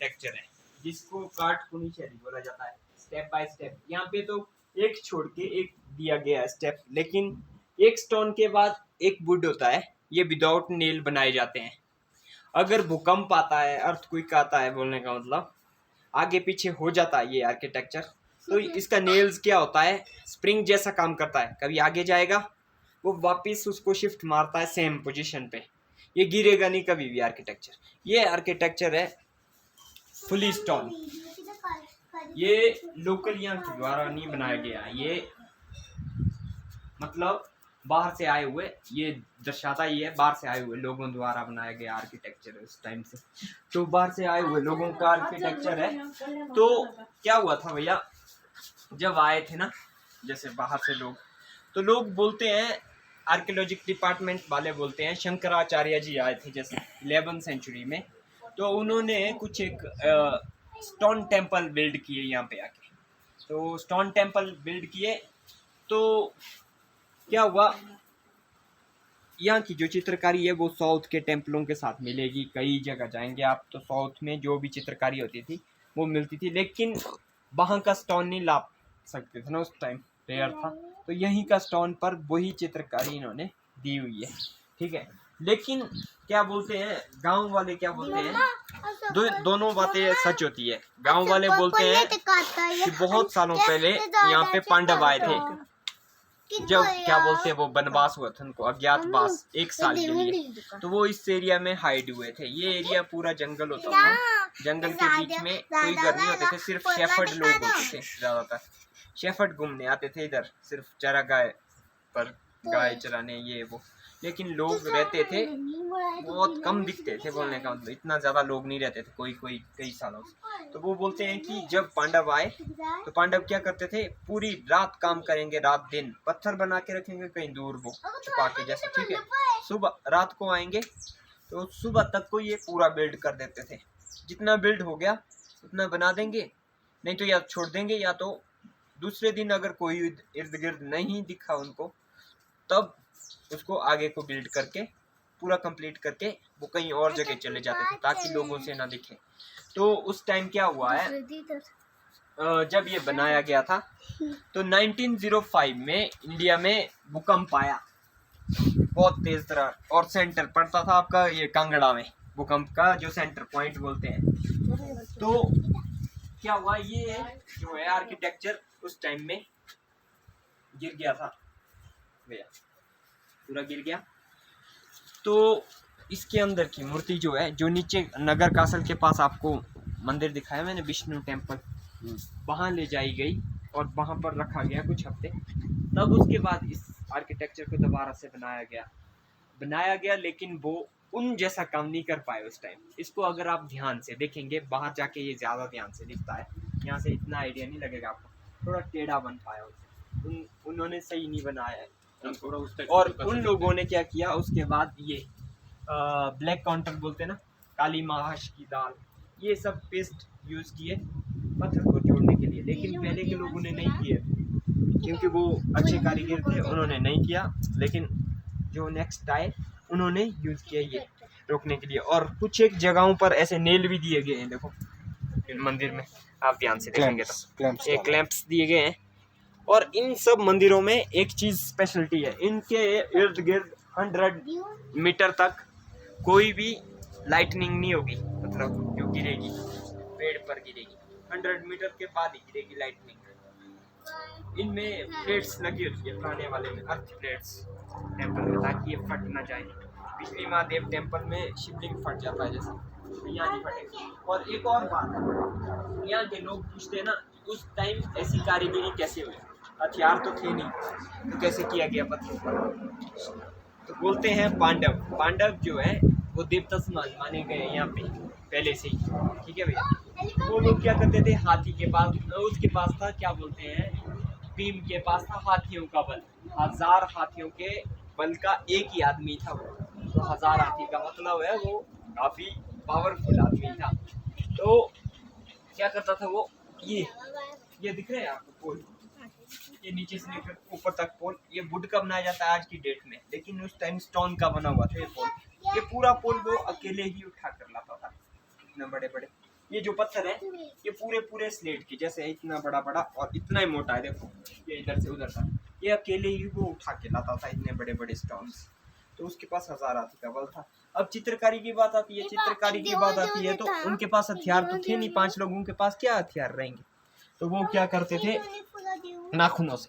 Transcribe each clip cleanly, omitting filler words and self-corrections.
Architecture है जिसको काटकुनी शैली बोला जाता है। स्टेप बाय स्टेप यहाँ पे तो एक छोड़ के एक दिया गया स्टेप, लेकिन एक स्टोन के बाद एक वुड होता है, ये विदाउट नेल बनाए जाते हैं। अगर भूकंप आता है, अर्थक्वेक आता है, बोलने का मतलब आगे पीछे हो जाता है ये आर्किटेक्चर, तो इसका नेल्स क्या होता है, स्प्रिंग जैसा काम करता है। कभी आगे जाएगा वो वापस उसको शिफ्ट मारता है सेम पोजीशन पे, ये गिरेगा नहीं कभी भी आर्किटेक्चर। ये आर्किटेक्चर है फुली स्टोन, ये लोकल यहाँ के द्वारा नहीं बनाया गया, ये मतलब बाहर से आए हुए, ये दर्शाता ही है बाहर से आए हुए लोगों द्वारा बनाया गया आर्किटेक्चर उस टाइम से। तो बाहर से आए हुए लोगों का आर्किटेक्चर है। तो क्या हुआ था भैया, जब आए थे ना जैसे बाहर से लोग, तो लोग बोलते हैं, आर्कियोलॉजिक डिपार्टमेंट वाले बोलते हैं शंकराचार्य जी आए थे जैसे 11वीं सेंचुरी में, तो उन्होंने कुछ एक स्टोन टेम्पल बिल्ड किए यहाँ पे आके। तो स्टोन टेम्पल बिल्ड किए तो क्या हुआ, यहाँ की जो चित्रकारी है वो साउथ के टेम्पलों के साथ मिलेगी। कई जगह जाएंगे आप तो साउथ में जो भी चित्रकारी होती थी वो मिलती थी, लेकिन वहाँ का स्टोन नहीं ला सकते थे ना, उस टाइम रेयर था। तो यहीं का स्टोन पर वही चित्रकारी इन्होंने दी हुई है, ठीक है। लेकिन क्या बोलते हैं गांव वाले, क्या बोलते हैं, दोनों बातें सच होती है। गांव वाले बोलते हैं कि बहुत सालों पहले यहाँ पे पांडव आए थे, जब क्या बोलते हैं वो वनवास हुआ था उनको, अज्ञातवास 1 साल के लिए, तो वो इस एरिया में हाइड हुए थे। ये एरिया पूरा जंगल होता था, जंगल के बीच में कोई घर नहीं होते थे, सिर्फ शेफर्ड लोग होते थे ज्यादातर। शेफर्ड घूमने आते थे इधर सिर्फ चरा गाय पर, गाय चराने ये वो, लेकिन लोग रहते थे बहुत कम दिखते थे, बोलने का मतलब इतना ज्यादा लोग नहीं रहते थे, कोई कोई कई सालों से। तो वो बोलते हैं कि जब पांडव आए तो पांडव क्या करते थे, पूरी रात काम करेंगे, रात दिन पत्थर बना के रखेंगे कहीं दूर वो छुपा के जैसे, ठीक है। सुबह रात को आएंगे तो सुबह तक को ये पूरा बिल्ड कर देते थे। जितना बिल्ड हो गया उतना बना देंगे, नहीं तो या छोड़ देंगे, या तो दूसरे दिन अगर कोई इर्द गिर्द नहीं दिखा उनको तब उसको आगे को बिल्ड करके पूरा कंप्लीट करके वो कहीं और जगह चले जाते थे ताकि लोगों से ना दिखे। तो उस टाइम क्या हुआ है, जब ये बनाया गया था तो 1905 में इंडिया में भूकंप आया बहुत तेज तरह, और सेंटर पड़ता था आपका ये कांगड़ा में, भूकंप का जो सेंटर पॉइंट बोलते हैं। तो क्या हुआ, ये जो है आर्किटेक्चर उस टाइम में गिर गया था भैया, पूरा गिर गया। तो इसके अंदर की मूर्ति जो है, जो नीचे नगर कासल के पास आपको मंदिर दिखाया मैंने, विष्णु टेम्पल, वहाँ ले जाई गई और वहाँ पर रखा गया कुछ हफ्ते। तब उसके बाद इस आर्किटेक्चर को दोबारा से बनाया गया, लेकिन वो उन जैसा काम नहीं कर पाए उस टाइम। इसको अगर आप ध्यान से देखेंगे बाहर जाके ये ज़्यादा ध्यान से दिखता है, यहाँ से इतना आइडिया नहीं लगेगा आपको, थोड़ा टेढ़ा बन पाया उसे, उन्होंने सही नहीं बनाया है। और उन लोगों ने क्या किया उसके बाद, ये ब्लैक काउंटर बोलते हैं ना, काली महाश की दाल, ये सब पेस्ट यूज़ किए पत्थर को जोड़ने के लिए, लेकिन पहले के लोगों ने नहीं किए क्योंकि वो अच्छे कारीगर थे, उन्होंने नहीं किया। लेकिन जो नेक्स्ट आए उन्होंने यूज़ किया ये रोकने के लिए। और कुछ एक जगहों पर ऐसे नेल भी दिए गए हैं, देखो मंदिर में आप ध्यान से देखेंगे तो ये क्लैंप्स दिए गए हैं। और इन सब मंदिरों में एक चीज़ स्पेशलिटी है, इनके इर्द गिर्द 100 मीटर तक कोई भी लाइटनिंग नहीं होगी, मतलब जो गिरेगी पेड़ पर गिरेगी 100 मीटर के बाद ही गिरेगी लाइटनिंग। इनमें प्लेट्स लगी होती है पुराने वाले में, अर्थ प्लेट्स टेम्पल में, ताकि ये फट ना जाए। पिछली महादेव टेम्पल में शिवलिंग फट जाता है जैसे, तो यहाँ नहीं फटेगा। और एक और बात, यहाँ के लोग पूछते हैं ना उस टाइम ऐसी कारीगरी कैसे हुई, हथियार तो थे नहीं तो कैसे किया गया पत्थर पर। तो बोलते हैं पांडव जो है वो देवता समान माने गए यहाँ पे पहले से ही, ठीक है भैया। वो लोग क्या करते थे, हाथी के पास, उसके पास था क्या बोलते हैं, भीम के पास था हाथियों का बल, 1000 हाथियों के बल का एक ही आदमी था वो। तो 1000 हाथी का मतलब है वो काफी पावरफुल आदमी था। तो क्या करता था वो, ये दिख रहे हैं आपको पोल, ये नीचे से लेकर ऊपर तक पोल, ये वुड का बनाया जाता है आज की डेट में, लेकिन उस टाइम स्टोन का बना हुआ था ये पोल। ये पूरा पोल वो अकेले ही उठा कर लाता था, इतने बड़े बड़े ये जो पत्थर है ये पूरे पूरे स्लेट के जैसे इतना बड़ा बड़ा और इतना ही मोटा है, देखो ये इधर से उधर था, ये अकेले ही वो उठा के लाता था इतने बड़े बड़े स्टोन्स। तो उसके पास 1000 हाथी का बल था। अब चित्रकारी की बात आती है, चित्रकारी की बात आती है तो उनके पास हथियार तो थे नहीं, 5 लोगों के पास क्या हथियार रहेंगे, तो वो क्या करते थे नाखूनों से,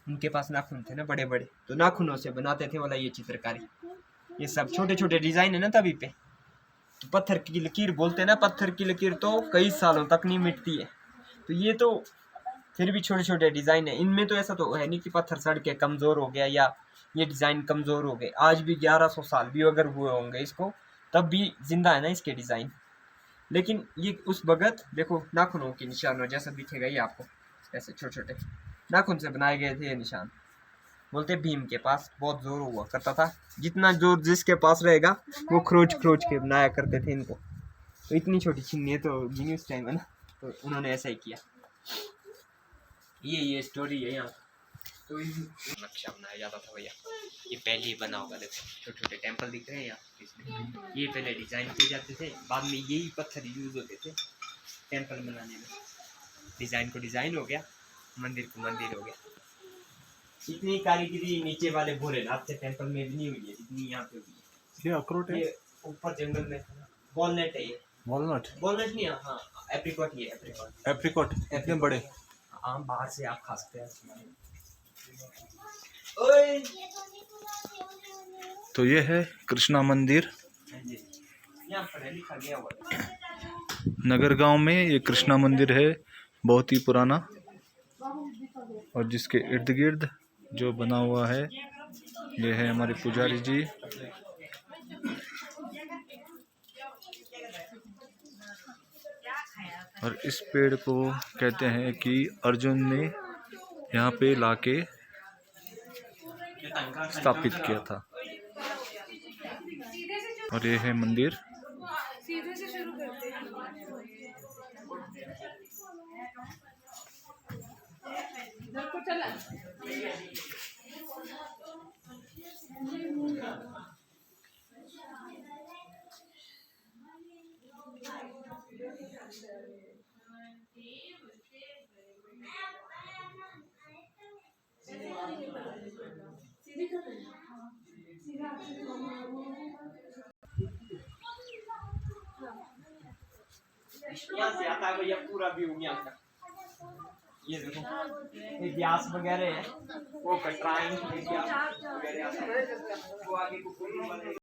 उनके पास नाखून थे ना बड़े बड़े, तो नाखूनों से बनाते थे वाला ये चित्रकारी। ये सब छोटे छोटे डिजाइन है ना तभी पे, तो पत्थर की लकीर बोलते हैं ना, पत्थर की लकीर तो कई सालों तक नहीं मिटती है। तो ये तो फिर भी छोटे छोटे डिजाइन है, इनमें तो ऐसा तो है नहीं कि पत्थर सड़ के कमजोर हो गया या ये डिजाइन कमजोर हो गए। आज भी 1100 साल भी अगर हुए होंगे इसको तब भी जिंदा है ना इसके डिजाइन। लेकिन ये उस वक्त देखो नाखूनों के निशानों जैसा दिखेगा ये आपको, ऐसे छोटे छोटे नाखून से बनाए गए थे ये निशान। बोलते भीम के पास बहुत जोर हुआ करता था, जितना जोर जिसके पास रहेगा वो खरोच खरोच के बनाया करते थे इनको। तो इतनी छोटी छिन्नी है तो जीनियस टाइम है ना, तो उन्होंने ऐसा ही किया। ये स्टोरी है यहाँ। तो नक्शा बनाया जाता था भैया, ये पहले ही बना होगा, देखो छोटे छोटे टेम्पल दिख रहे हैं यहाँ, इसमें ये पहले डिजाइन किए जाते थे, बाद में यही पत्थर यूज होते थे टेम्पल बनाने में। डिजाइन को डिजाइन हो गया, मंदिर को मंदिर हो गया। इतनी कारीगरी नीचे वाले भोलेनाथ के टेम्पल में भी नहीं हुई है जितनी यहाँ पे हुई है। ये अखरोट है, ये ऊपर जंगल में वॉलनट है, ये वॉलनट वॉलनट नहीं है, हाँ एप्रिकॉट, ये एप्रिकॉट एप्रिकॉट इतने बड़े। हाँ बाहर से आप खा सकते हैं। ओए तो ये है कृष्णा मंदिर यहाँ पर लिखा गया हुआ है। नगर गांव में ये कृष्णा मंदिर है, बहुत ही पुराना, और जिसके इर्द गिर्द जो बना हुआ है ये है हमारे पुजारी जी। और इस पेड़ को कहते हैं कि अर्जुन ने यहाँ पे लाके स्थापित किया था। और ये है मंदिर। सीधे से शुरू करते हैं। इधर को चला। यहाँ से आता है भैया पूरा व्यू यहाँ का। ये देखो ये व्यास वगैरह है, वो कटराइन वगैरह आता है, वो आगे को